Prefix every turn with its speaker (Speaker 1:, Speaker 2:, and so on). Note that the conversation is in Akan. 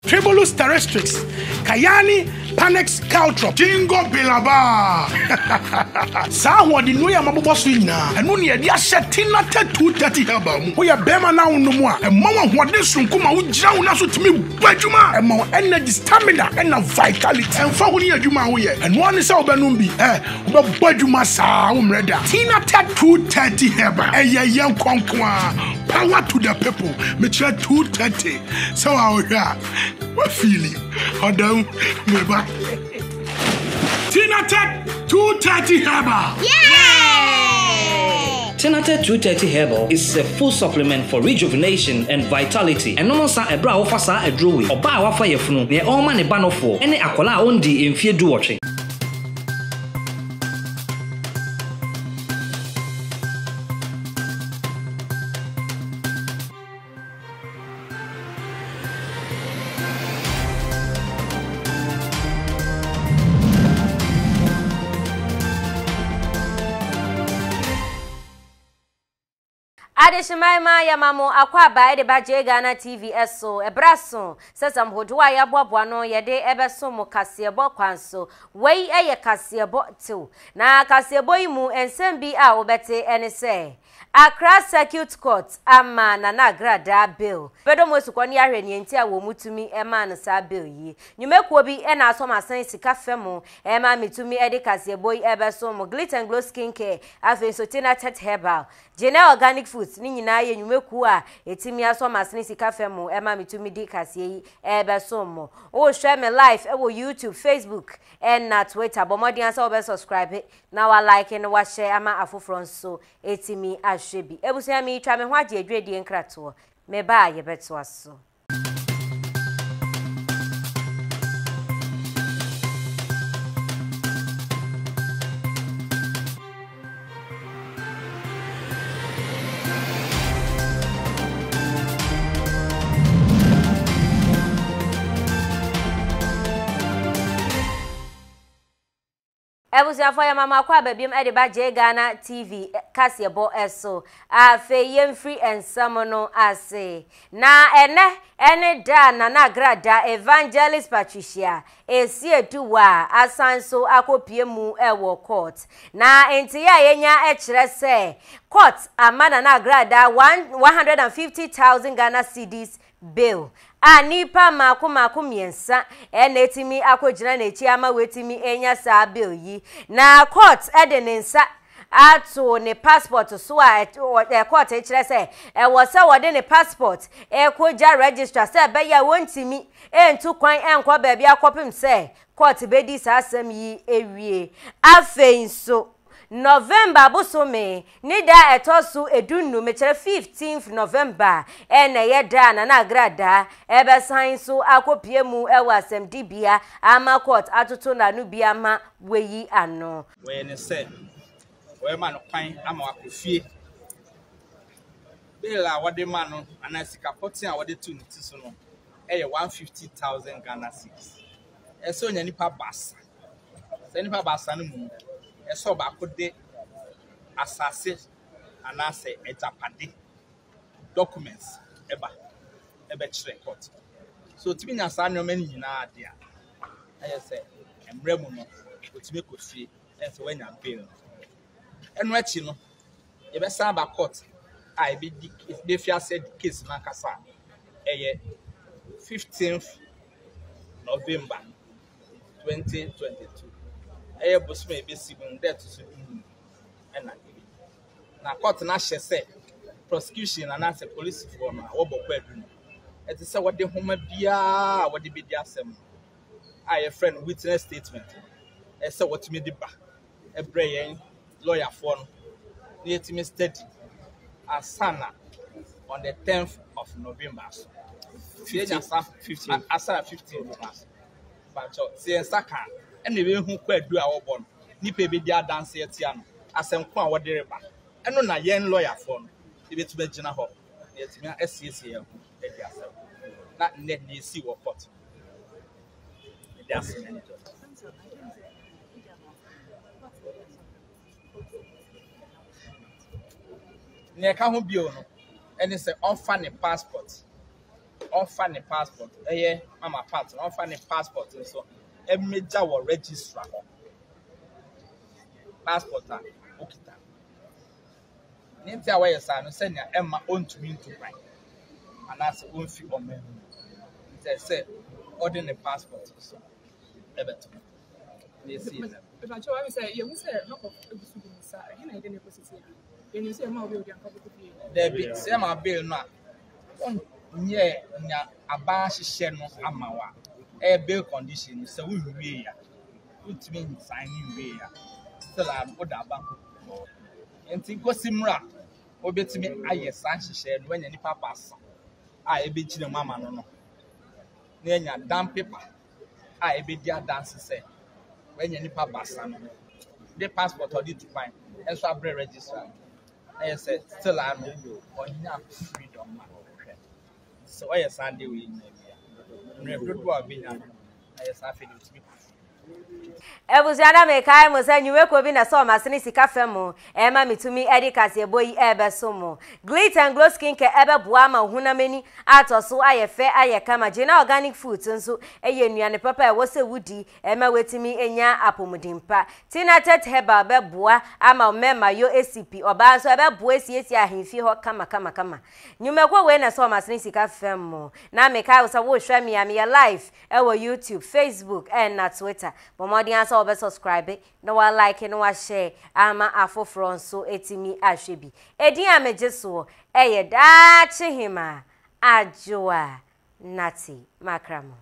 Speaker 1: Tribulus terrestris, Kayani, Panex Caltrop, Jingo Bilaba. Sawa di Nuya Mabosina, and Munia dia Shatina 230 Hebam. We are Bema now no more. And Mama what this from Kuma would drown us with me, Bajuma, and more energy, stamina, and vitality. And Fawunia Juma, and one is our Banumbi, but Bajuma Saum Reda. Tina 230 Heba, a young conqueror. Power to the people, Mitchell 230. So our what feeling? How down, Meba? Kinaata 230 Herbal.
Speaker 2: Yeah!
Speaker 3: Kinaata 230 Herbal is a full supplement for rejuvenation and vitality. And no sa ebra ofa sa edrowi. Oba wafa yefunu, ne all man e banofo. Ene akola ondi emfie duoche.
Speaker 2: Adeshimaima ya mamo akwa ba de ba Ghana TV eso ebraso sesam hodwa ya boboa no ye de ebeso mo kasebo kwanso wei eye kasebo tu na kasebo imu ensem bi a obete ene se Accra Circuit Court ama na Agradaa bill bedo mo sukoni ahwani enti a wo mutumi ema no sa bill yi nyumekuo bi e na aso masan sika femu ema mitumi e de kasebo ebeso mo glitter and glow skincare afi so Kinaata herbal General organic foods ni nyina ye nyumeku a etimi aso masne sika femu ema mitumi di kase yi ebeso mo o share me live e wo YouTube Facebook and na Twitter bomodi ansa obe subscribe na wa like and wa share ama afofron so etimi ahwebi ebusia mi twa me ho age adwedi nkrato me ba ye beto aso Ebusia for ya mama kwa babiem e de ba Ghana TV kasebo eso afe yemfri ensamono ase na ene da na Agradaa Evangelist Patricia esi eduwa asanso akopie mu ewo court na enti ya yenya e kire se court amana na Agradaa 150,000 Ghana cedis bill anipa mako miensa enetimi akogina na echi ama wetimi enya sa bill yi na court edenensa ato ne passport so a court e kire se e wo se wo de ne passport e koja register se be ya wontimi entu kwan enkwa ba bia akopim se court be di sa asem yi ewie afein so November busome nida etosu edunu mechere 15th November ene yeda na Agradaa ebe sainso akopie mu ewa asem dibia ama court atutu na nu bia ma weyi ano
Speaker 4: we ne se we ma no kwan ama akofie bela wode ma no anasika potin a wode tu nti so no eye 150,000 Ghana cedis eso nya nipa basa se nipa basa no mu eso ba kode asase anase ejapade documents eba chere court so timi nya sa no mani nyina ade a aye se emremu no otimi kofie ense wanya bail eno achi no ye be sa ba court a e be di fia said case na kasa eye 15th November 2022 eye bosme be sibun that to na court na hye say prosecution and as police for na wo bokwa adu it is say what the homa bia what the be di asem a friend witness statement e say what me di ba e bre yen lawyer for no na yetimi study asana on the 10th of November 15 asana 15 but say saka ene be hu kwa adu a wo bo no nipa be di adanse etia no asem ko a wo de reba eno na yen lawyer for no e betu be gina ho yetimi asiesie ya e di asem na net na esi wo court e di asem ne ka ho bio no ene se on fa ne passport offer the passport mama part offer the passport so a major will register passport okita ninti away sa no say na emma ontumi ntupan anase onfi omen say ordinary passport so ebeto they see that
Speaker 5: if I show I say you say no of ebusu bi sa he na ide na posisi ya you say ma obi odi anka bokobi
Speaker 4: there be say ma bill no on nye nya aba hihye no amawa bill condition so we wie ya ultimate sign wie ya still am oda bank enti gosimra obetimi aye san hihye no wanya nipa pass ebeji na mama no na nya dan paper ebedi dance say wanya nipa basa no the passport or the to find and so abre register I said still am onya freedom so I Sunday we na do abia I say afedi utimi
Speaker 2: Ebuziana mekai mo se nyuwe ko bi na so masini sika fam e ma mitumi edi kase boyi ebe so mo Glit and Glow Skin Care ebe boa ma hunamani atoso ayefe ayekama Gina Organic Foods nso eye nuane papa e wo se wudi e ma wetimi enya apomudimpa Kinaata Herbal be boa ama mema yo ACP oba nso ebe boa esiesi ahemfi ho kama nyume ko we na so masini sika fam na mekai wo se wo hwa mi am ya live e wo YouTube Facebook and na Twitter bomodi ansa obe subscribe no wa like no wa share ama afoforo nso etimi ahwebi edi amejeso eye da chihima ajoa nati makramo